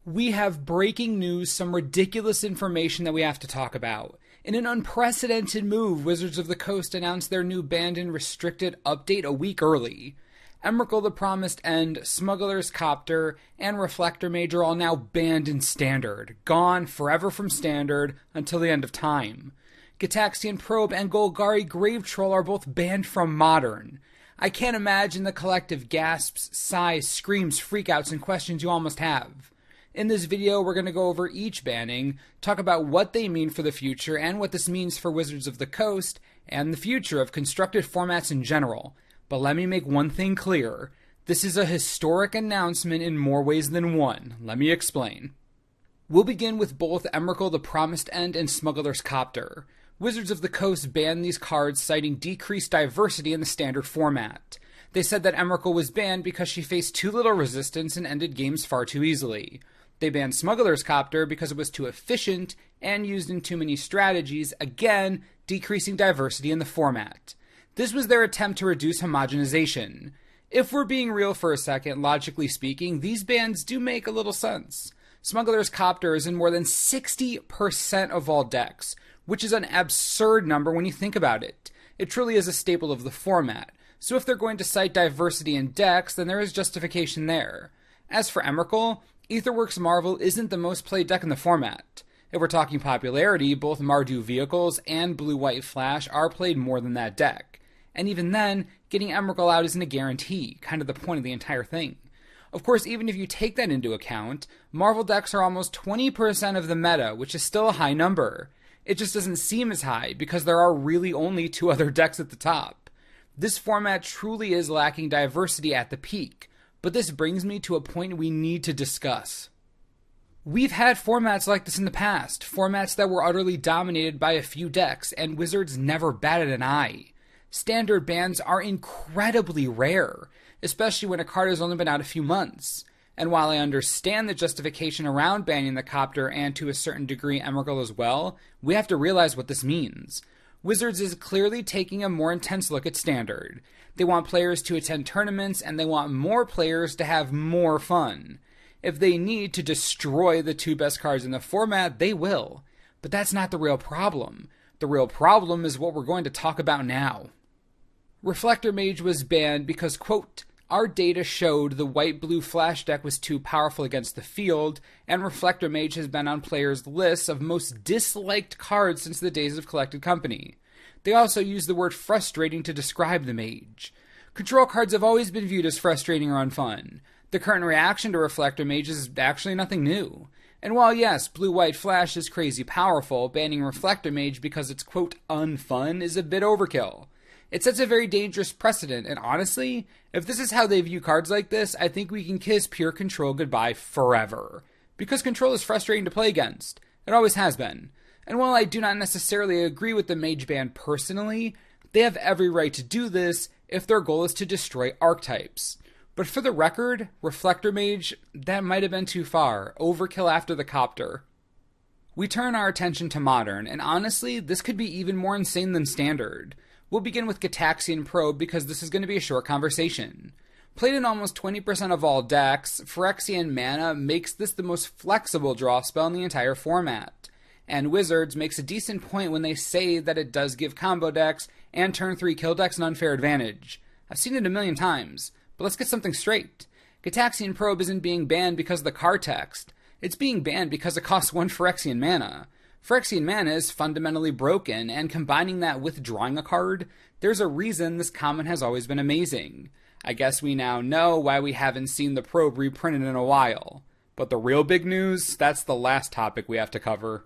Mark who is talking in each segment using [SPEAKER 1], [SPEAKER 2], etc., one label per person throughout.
[SPEAKER 1] We have breaking news, some ridiculous information that we have to talk about. In an unprecedented move, Wizards of the Coast announced their new banned and restricted update a week early. Emrakul the Promised End, Smuggler's Copter, and Reflector Mage are all now banned in Standard, gone forever from Standard until the end of time. Gitaxian Probe and Golgari Grave Troll are both banned from Modern. I can't imagine the collective gasps, sighs, screams, freakouts, and questions you all must have. In this video, we're going to go over each banning, talk about what they mean for the future and what this means for Wizards of the Coast, and the future of constructed formats in general. But let me make one thing clear. This is a historic announcement in more ways than one. Let me explain. We'll begin with both Emrakul the Promised End and Smuggler's Copter. Wizards of the Coast banned these cards, citing decreased diversity in the Standard format. They said that Emrakul was banned because she faced too little resistance and ended games far too easily. They banned Smuggler's Copter because it was too efficient and used in too many strategies, again, decreasing diversity in the format. This was their attempt to reduce homogenization. If we're being real for a second, logically speaking, these bans do make a little sense. Smuggler's Copter is in more than 60% of all decks, which is an absurd number when you think about it. It truly is a staple of the format, so if they're going to cite diversity in decks, then there is justification there. As for Emrakul, Aetherworks Marvel isn't the most played deck in the format. If we're talking popularity, both Mardu Vehicles and Blue-White Flash are played more than that deck. And even then, getting Emrakul out isn't a guarantee, kind of the point of the entire thing. Of course, even if you take that into account, Marvel decks are almost 20% of the meta, which is still a high number. It just doesn't seem as high because there are really only two other decks at the top. This format truly is lacking diversity at the peak. But this brings me to a point we need to discuss. We've had formats like this in the past, formats that were utterly dominated by a few decks, and Wizards never batted an eye. Standard bans are incredibly rare, especially when a card has only been out a few months. And while I understand the justification around banning the Copter and to a certain degree Emrakul as well, we have to realize what this means. Wizards is clearly taking a more intense look at Standard. They want players to attend tournaments, and they want more players to have more fun. If they need to destroy the two best cards in the format, they will. But that's not the real problem. The real problem is what we're going to talk about now. Reflector Mage was banned because, quote, our data showed the white-blue flash deck was too powerful against the field, and Reflector Mage has been on players' lists of most disliked cards since the days of Collected Company. They also use the word frustrating to describe the mage. Control cards have always been viewed as frustrating or unfun. The current reaction to Reflector Mage is actually nothing new. And while yes, Blue-White Flash is crazy powerful, banning Reflector Mage because it's, quote, unfun is a bit overkill. It sets a very dangerous precedent, and honestly, if this is how they view cards like this, I think we can kiss pure control goodbye forever. Because control is frustrating to play against. It always has been. And while I do not necessarily agree with the Mage ban personally, they have every right to do this if their goal is to destroy archetypes. But for the record, Reflector Mage, that might have been too far. Overkill after the Copter. We turn our attention to Modern, and honestly, this could be even more insane than Standard. We'll begin with Gitaxian Probe because this is going to be a short conversation. Played in almost 20% of all decks, Phyrexian Mana makes this the most flexible draw spell in the entire format. And Wizards makes a decent point when they say that it does give combo decks and turn 3 kill decks an unfair advantage. I've seen it a million times, but let's get something straight. Gitaxian Probe isn't being banned because of the card text. It's being banned because it costs 1 Phyrexian Mana. Phyrexian Mana is fundamentally broken, and combining that with drawing a card, there's a reason this common has always been amazing. I guess we now know why we haven't seen the Probe reprinted in a while. But the real big news, that's the last topic we have to cover.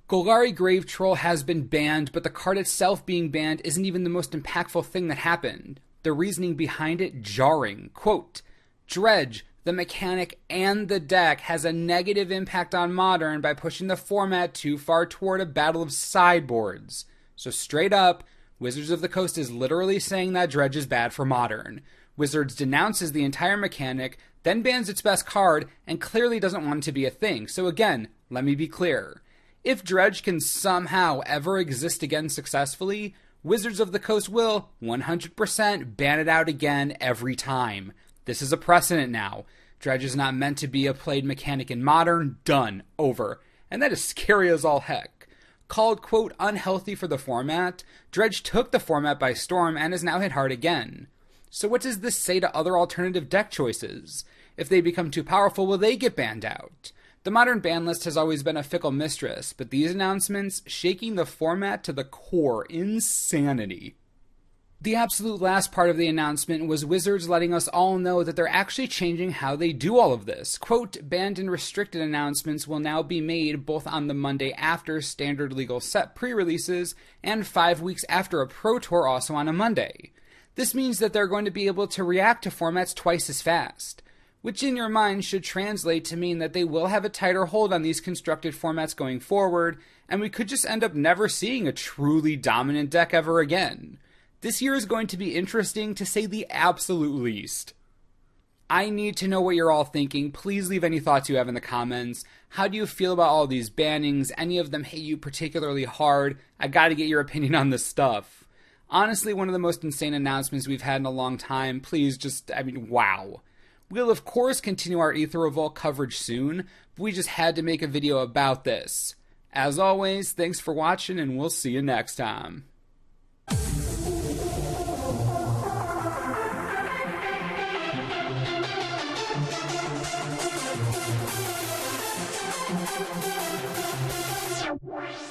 [SPEAKER 1] Golgari Grave Troll has been banned, but the card itself being banned isn't even the most impactful thing that happened. The reasoning behind it jarring. Quote, Dredge, the mechanic and the deck has a negative impact on Modern by pushing the format too far toward a battle of sideboards. So straight up, Wizards of the Coast is literally saying that Dredge is bad for Modern. Wizards denounces the entire mechanic, then bans its best card, and clearly doesn't want it to be a thing. So again, let me be clear. If Dredge can somehow ever exist again successfully, Wizards of the Coast will 100% ban it out again every time. This is a precedent now. Dredge is not meant to be a played mechanic in Modern. Done. Over. And that is scary as all heck. Called, quote, unhealthy for the format, Dredge took the format by storm and is now hit hard again. So what does this say to other alternative deck choices? If they become too powerful, will they get banned out? The Modern ban list has always been a fickle mistress, but these announcements, shaking the format to the core, insanity. The absolute last part of the announcement was Wizards letting us all know that they're actually changing how they do all of this. Quote, banned and restricted announcements will now be made both on the Monday after standard legal set pre-releases and 5 weeks after a Pro Tour, also on a Monday. This means that they're going to be able to react to formats twice as fast, which in your mind should translate to mean that they will have a tighter hold on these constructed formats going forward, and we could just end up never seeing a truly dominant deck ever again. This year is going to be interesting, to say the absolute least. I need to know what you're all thinking. Please leave any thoughts you have in the comments. How do you feel about all these bannings? Any of them hit you particularly hard? I gotta get your opinion on this stuff. Honestly, one of the most insane announcements we've had in a long time. Please wow. We'll of course continue our Aether Revolt coverage soon, but we just had to make a video about this. As always, thanks for watching, and we'll see you next time.
[SPEAKER 2] What?